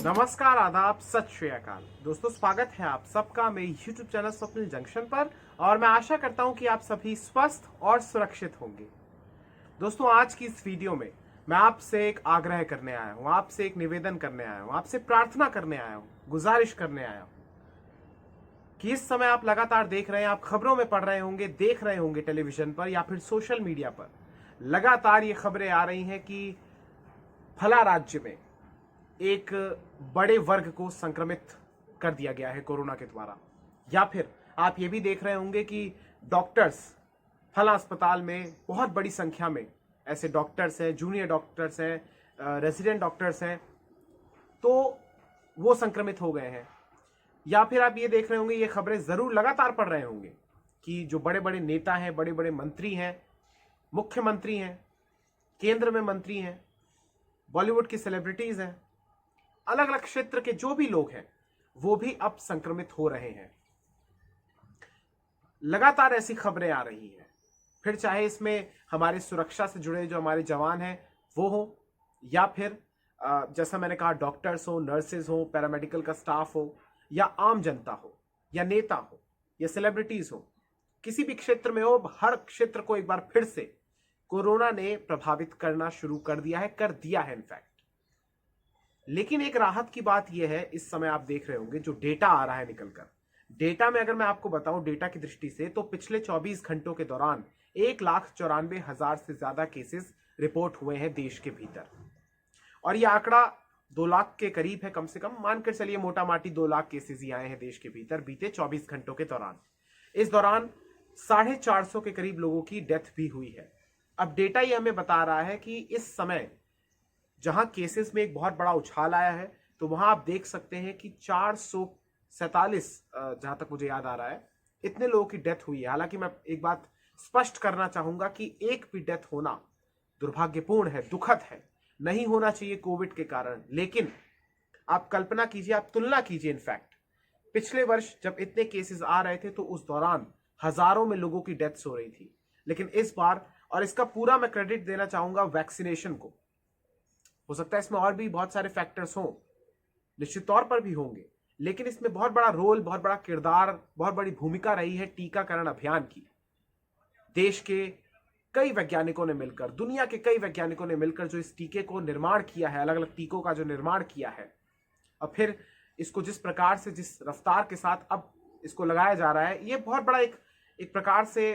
नमस्कार, आदाब, सत श्री अकाल। दोस्तों, स्वागत है आप सबका मेरे YouTube चैनल स्वप्निल जंक्शन पर। और मैं आशा करता हूं कि आप सभी स्वस्थ और सुरक्षित होंगे। दोस्तों, आज की इस वीडियो में मैं आपसे एक आग्रह करने आया हूं, आपसे एक निवेदन करने आया हूं, आपसे प्रार्थना करने आया हूं, गुजारिश करने आया हूं कि इस समय आप लगातार देख रहे हैं, आप खबरों में पढ़ रहे होंगे, देख रहे होंगे टेलीविजन पर या फिर सोशल मीडिया पर लगातार ये खबरें आ रही हैं कि फला राज्य में एक बड़े वर्ग को संक्रमित कर दिया गया है कोरोना के द्वारा। या फिर आप ये भी देख रहे होंगे कि डॉक्टर्स फला अस्पताल में बहुत बड़ी संख्या में ऐसे डॉक्टर्स हैं, जूनियर डॉक्टर्स हैं, रेजिडेंट डॉक्टर्स हैं, तो वो संक्रमित हो गए हैं। या फिर आप ये देख रहे होंगे, ये खबरें जरूर लगातार पढ़ रहे होंगे कि जो बड़े बड़े नेता हैं, बड़े बड़े मंत्री हैं, मुख्यमंत्री हैं, केंद्र में मंत्री हैं, बॉलीवुड की सेलिब्रिटीज हैं, अलग अलग क्षेत्र के जो भी लोग हैं वो भी अब संक्रमित हो रहे हैं। लगातार ऐसी खबरें आ रही हैं। फिर चाहे इसमें हमारी सुरक्षा से जुड़े जो हमारे जवान हैं वो हो, या फिर जैसा मैंने कहा डॉक्टर्स हो, नर्सेज हो, पैरामेडिकल का स्टाफ हो, या आम जनता हो, या नेता हो, या सेलिब्रिटीज हो, किसी भी क्षेत्र में हो, हर क्षेत्र को एक बार फिर से कोरोना ने प्रभावित करना शुरू कर दिया है इनफैक्ट। लेकिन एक राहत की बात यह है, इस समय आप देख रहे होंगे जो डेटा आ रहा है निकलकर, डेटा में अगर मैं आपको बताऊं डेटा की दृष्टि से, तो पिछले 24 घंटों के दौरान 1,94,000 से ज्यादा केसेस रिपोर्ट हुए हैं देश के भीतर। और यह आंकड़ा 2 लाख के करीब है, कम से कम मानकर चलिए मोटा माटी 2 लाख केसेस ही आए हैं देश के भीतर बीते 24 घंटों के दौरान। इस दौरान 450 के करीब लोगों की डेथ भी हुई है। अब डेटा ये हमें बता रहा है कि इस समय जहां केसेस में एक बहुत बड़ा उछाल आया है, तो वहां आप देख सकते हैं कि 447, जहां तक मुझे याद आ रहा है, इतने लोगों की डेथ हुई है। हालांकि मैं एक बात स्पष्ट करना चाहूंगा कि एक भी डेथ होना दुर्भाग्यपूर्ण है, दुखद है, नहीं होना चाहिए कोविड के कारण। लेकिन आप कल्पना कीजिए, आप तुलना कीजिए, इनफैक्ट पिछले वर्ष जब इतने केसेस आ रहे थे तो उस दौरान हजारों में लोगों की डेथ्स हो रही थी। लेकिन इस बार, और इसका पूरा मैं क्रेडिट देना चाहूंगा वैक्सीनेशन को, हो सकता है इसमें और भी बहुत सारे फैक्टर्स हों, निश्चित तौर पर भी होंगे, लेकिन इसमें बहुत बड़ा रोल, बहुत बड़ा किरदार, बहुत बड़ी भूमिका रही है टीकाकरण अभियान की। देश के कई वैज्ञानिकों ने मिलकर, दुनिया के कई वैज्ञानिकों ने मिलकर जो इस टीके को निर्माण किया है, अलग अलग टीकों का जो निर्माण किया है, और फिर इसको जिस प्रकार से, जिस रफ्तार के साथ अब इसको लगाया जा रहा है, ये बहुत बड़ा एक प्रकार से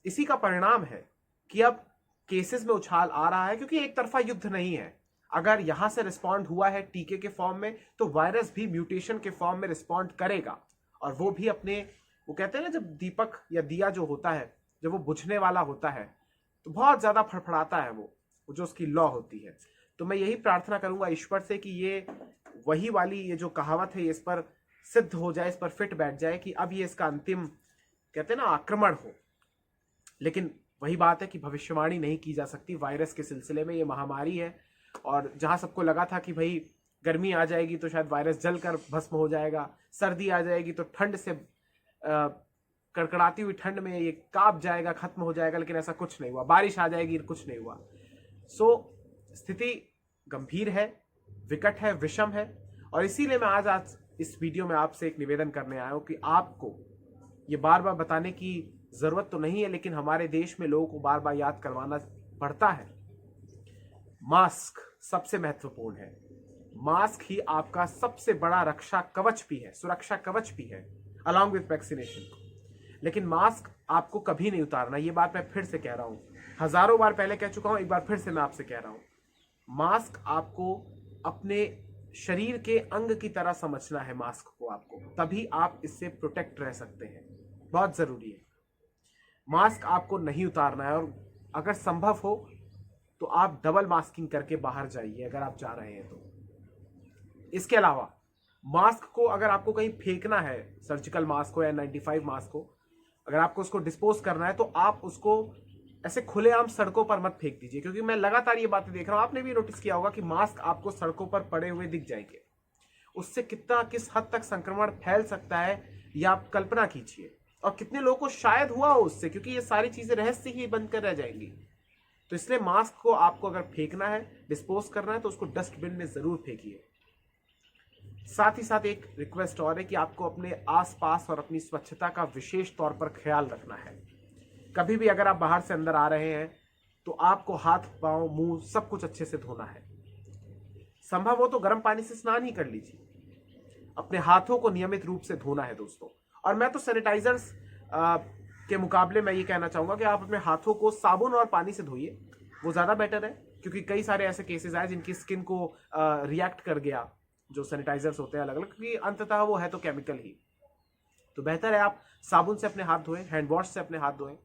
इसी का परिणाम है कि अब केसेस में उछाल आ रहा है। क्योंकि एक तरफा युद्ध नहीं है। अगर यहां से रिस्पॉन्ड हुआ है टीके के फॉर्म में, तो वायरस भी म्यूटेशन के फॉर्म में रिस्पॉन्ड करेगा। और वो भी अपने, वो कहते हैं ना, जब दीपक या दिया जो होता है, जब वो बुझने वाला होता है तो बहुत ज्यादा फड़फड़ाता है वो जो उसकी लौ होती है। तो मैं यही प्रार्थना करूंगा ईश्वर से कि ये वही वाली ये जो कहावत है, ये इस पर सिद्ध हो जाए, इस पर फिट बैठ जाए कि अब ये इसका अंतिम, कहते हैं ना, आक्रमण हो। लेकिन वही बात है कि भविष्यवाणी नहीं की जा सकती वायरस के सिलसिले में। ये महामारी है, और जहां सबको लगा था कि भाई गर्मी आ जाएगी तो शायद वायरस जलकर भस्म हो जाएगा, सर्दी आ जाएगी तो ठंड से, कड़कड़ाती हुई ठंड में ये कांप जाएगा, खत्म हो जाएगा, लेकिन ऐसा कुछ नहीं हुआ। बारिश आ जाएगी, कुछ नहीं हुआ। स्थिति गंभीर है, विकट है, विषम है। और इसीलिए मैं आज इस वीडियो में आपसे एक निवेदन करने आया हूं कि आपको ये बार बार बताने की जरूरत तो नहीं है, लेकिन हमारे देश में लोगों को बार बार याद करवाना पड़ता है। मास्क सबसे महत्वपूर्ण है। मास्क ही आपका सबसे बड़ा रक्षा कवच भी है, सुरक्षा कवच भी है, अलॉन्ग विद वैक्सीनेशन। लेकिन मास्क आपको कभी नहीं उतारना। ये बात मैं फिर से कह रहा हूं, हजारों बार पहले कह चुका हूं, एक बार फिर से मैं आपसे कह रहा हूं। मास्क आपको अपने शरीर के अंग की तरह समझना है। मास्क को आपको, तभी आप इससे प्रोटेक्ट रह सकते हैं। बहुत जरूरी है। मास्क आपको नहीं उतारना है, और अगर संभव हो तो आप डबल मास्किंग करके बाहर जाइए अगर आप जा रहे हैं तो। इसके अलावा मास्क को अगर आपको कहीं फेंकना है, सर्जिकल मास्क हो या 95 मास्क हो, अगर आपको उसको डिस्पोज करना है तो आप उसको ऐसे खुलेआम सड़कों पर मत फेंक दीजिए। क्योंकि मैं लगातार ये बातें देख रहा हूं, आपने भी नोटिस किया होगा कि मास्क आपको सड़कों पर पड़े हुए दिख जाएंगे। उससे किस हद तक संक्रमण फैल सकता है, ये आप कल्पना कीजिए। और कितने लोगों को शायद हुआ हो उससे, क्योंकि ये सारी चीजें रहस्य ही बंद कर रह जाएंगी। तो इसलिए मास्क को आपको अगर फेंकना है, डिस्पोज करना है, तो उसको डस्टबिन में जरूर फेंकिए। साथ ही साथ एक रिक्वेस्ट और है कि आपको अपने आसपास और अपनी स्वच्छता का विशेष तौर पर ख्याल रखना है। कभी भी अगर आप बाहर से अंदर आ रहे हैं तो आपको हाथ, पांव, मुंह सब कुछ अच्छे से धोना है। संभव हो तो गर्म पानी से स्नान ही कर लीजिए। अपने हाथों को नियमित रूप से धोना है दोस्तों। और मैं तो सैनिटाइजर्स के मुकाबले मैं ये कहना चाहूंगा कि आप अपने हाथों को साबुन और पानी से धोइए, वो ज्यादा बेटर है। क्योंकि कई सारे ऐसे केसेस आए जिनकी स्किन को रिएक्ट कर गया जो सैनिटाइजर्स होते हैं अलग अलग, क्योंकि अंततः वो है तो केमिकल ही। तो बेहतर है आप साबुन से अपने हाथ धोएं, हैंड वॉश से अपने हाथ धोएं।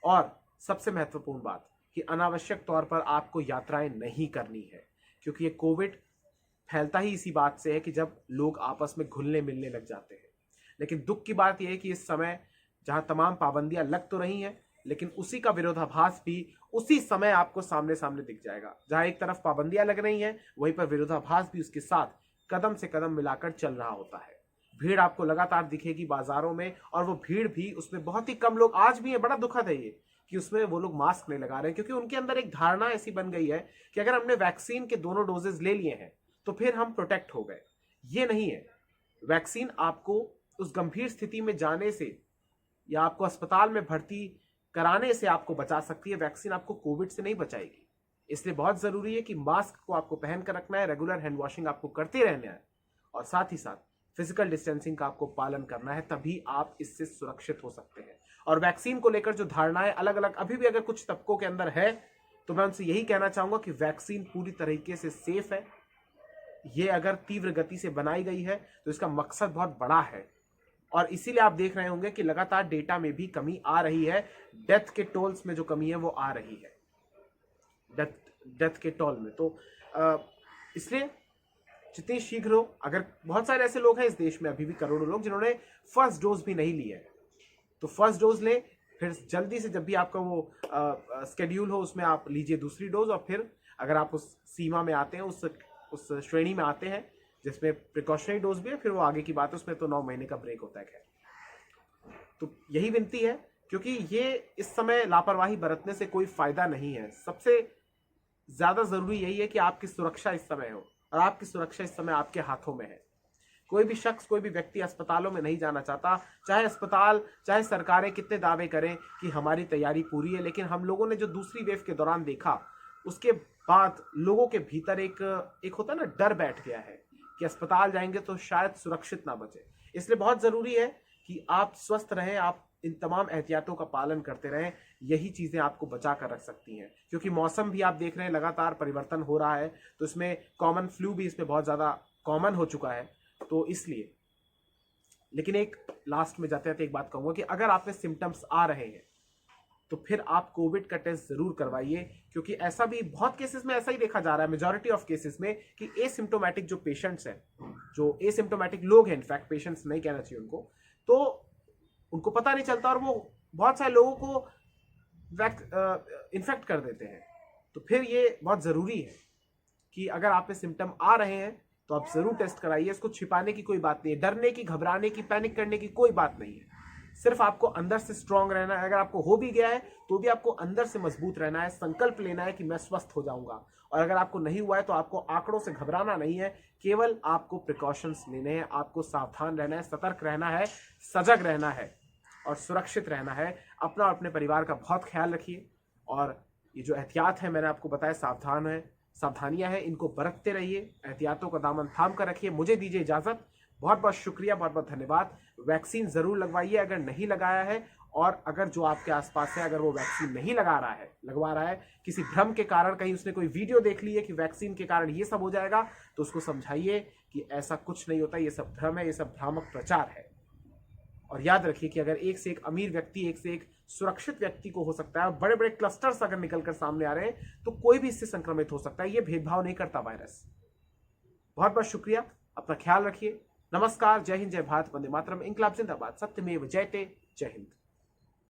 और सबसे महत्वपूर्ण बात कि अनावश्यक तौर पर आपको यात्राएं नहीं करनी है, क्योंकि ये कोविड फैलता ही इसी बात से है कि जब लोग आपस में घुलने मिलने लग जाते हैं। लेकिन दुख की बात यह है कि इस समय जहां तमाम पाबंदियां लग तो रही हैं, लेकिन उसी का विरोधाभास भी उसी समय आपको सामने सामने दिख जाएगा। जहां एक तरफ पाबंदियां लग रही हैं, वहीं पर विरोधाभास भी उसके साथ कदम से कदम मिलाकर चल रहा होता है। भीड़ आपको लगातार दिखेगी बाजारों में, और वो भीड़ भी उसमें बहुत ही कम लोग आज भी है। बड़ा दुखद है ये कि उसमें वो लोग मास्क नहीं लगा रहे हैं, क्योंकि उनके अंदर एक धारणा ऐसी बन गई है कि अगर हमने वैक्सीन के दोनों डोजेज ले लिए हैं तो फिर हम प्रोटेक्ट हो गए। ये नहीं है। वैक्सीन आपको उस गंभीर स्थिति में जाने से या आपको अस्पताल में भर्ती कराने से आपको बचा सकती है। वैक्सीन आपको कोविड से नहीं बचाएगी। इसलिए बहुत जरूरी है कि मास्क को आपको पहन कर रखना है, रेगुलर हैंड वॉशिंग आपको करते रहना है, और साथ ही साथ फिजिकल डिस्टेंसिंग का आपको पालन करना है। तभी आप इससे सुरक्षित हो सकते हैं। और वैक्सीन को लेकर जो धारणाएं अलग अलग अभी भी अगर कुछ तबकों के अंदर है, तो मैं उनसे यही कहना चाहूंगा कि वैक्सीन पूरी तरीके से सेफ है। ये अगर तीव्र गति से बनाई गई है तो इसका मकसद बहुत बड़ा है, और इसीलिए आप देख रहे होंगे कि लगातार डेटा में भी कमी आ रही है। डेथ के टोल्स में जो कमी है वो आ रही है, डेथ के टोल में। तो इसलिए जितनी शीघ्र हो, अगर बहुत सारे ऐसे लोग हैं इस देश में, अभी भी करोड़ों लोग जिन्होंने फर्स्ट डोज भी नहीं लिया है, तो फर्स्ट डोज लें, फिर जल्दी से जब भी आपका वो स्केड्यूल हो उसमें आप लीजिए दूसरी डोज। और फिर अगर आप उस सीमा में आते हैं, उस श्रेणी में आते हैं जिसमें प्रिकॉशनरी डोज भी है, फिर वो आगे की बात है, उसमें तो 9 महीने का ब्रेक होता है। खैर, तो यही विनती है, क्योंकि ये इस समय लापरवाही बरतने से कोई फायदा नहीं है। सबसे ज्यादा जरूरी यही है कि आपकी सुरक्षा इस समय हो, और आपकी सुरक्षा इस समय आपके हाथों में है। कोई भी शख्स, कोई भी व्यक्ति अस्पतालों में नहीं जाना चाहता। चाहे अस्पताल, चाहे सरकारें कितने दावे करें कि हमारी तैयारी पूरी है, लेकिन हम लोगों ने जो दूसरी वेव के दौरान देखा, उसके बाद लोगों के भीतर एक होता है ना, डर बैठ गया है कि अस्पताल जाएंगे तो शायद सुरक्षित ना बचे। इसलिए बहुत जरूरी है कि आप स्वस्थ रहें, आप इन तमाम एहतियातों का पालन करते रहें। यही चीजें आपको बचा कर रख सकती हैं, क्योंकि मौसम भी आप देख रहे हैं लगातार परिवर्तन हो रहा है, तो इसमें कॉमन फ्लू भी इसमें बहुत ज्यादा कॉमन हो चुका है। तो इसलिए, लेकिन एक लास्ट में जाते जाते एक बात कहूंगा कि अगर आप में सिम्टम्स आ रहे हैं तो फिर आप कोविड का टेस्ट जरूर करवाइए, क्योंकि ऐसा भी बहुत केसेस में ऐसा ही देखा जा रहा है, मेजॉरिटी ऑफ केसेस में, कि एसिम्टोमेटिक जो पेशेंट्स हैं, जो एसिम्टोमेटिक लोग हैं, इनफैक्ट पेशेंट्स नहीं कहना चाहिए उनको, तो उनको पता नहीं चलता और वो बहुत सारे लोगों को इन्फेक्ट कर देते हैं। तो फिर ये बहुत जरूरी है कि अगर आप में सिम्टम आ रहे हैं तो आप जरूर टेस्ट कराइए। इसको छिपाने की कोई बात नहीं है, डरने की, घबराने की, पैनिक करने की कोई बात नहीं है। सिर्फ आपको अंदर से स्ट्रांग रहना है। अगर आपको हो भी गया है तो भी आपको अंदर से मजबूत रहना है, संकल्प लेना है कि मैं स्वस्थ हो जाऊंगा। और अगर आपको नहीं हुआ है तो आपको आंकड़ों से घबराना नहीं है, केवल आपको प्रिकॉशंस लेने हैं, आपको सावधान रहना है, सतर्क रहना है, सजग रहना है और सुरक्षित रहना है। अपना और अपने परिवार का बहुत ख्याल रखिए, और ये जो एहतियात है मैंने आपको बताया, सावधानियां हैं, इनको बरतते रहिए, एहतियातों का दामन थाम कर रखिए। मुझे दीजिए इजाजत। बहुत बहुत शुक्रिया, बहुत बहुत धन्यवाद। वैक्सीन जरूर लगवाइए अगर नहीं लगाया है, और अगर जो आपके आसपास है अगर वो वैक्सीन नहीं लगवा रहा है, किसी भ्रम के कारण, कहीं उसने कोई वीडियो देख ली है कि वैक्सीन के कारण ये सब हो जाएगा, तो उसको समझाइए कि ऐसा कुछ नहीं होता, ये सब भ्रम है, ये सब भ्रामक प्रचार है। और याद रखिए कि अगर एक से एक अमीर व्यक्ति, एक से एक सुरक्षित व्यक्ति को हो सकता है, बड़े बड़े क्लस्टर्स अगर निकलकर सामने आ रहे हैं, तो कोई भी इससे संक्रमित हो सकता है। ये भेदभाव नहीं करता वायरस। बहुत बहुत शुक्रिया, अपना ख्याल रखिए। नमस्कार, जय हिंद, जय भारत, वंदे मातरम, इंकलाब जिंदाबाद, सत्यमेव जयते, जय हिंद।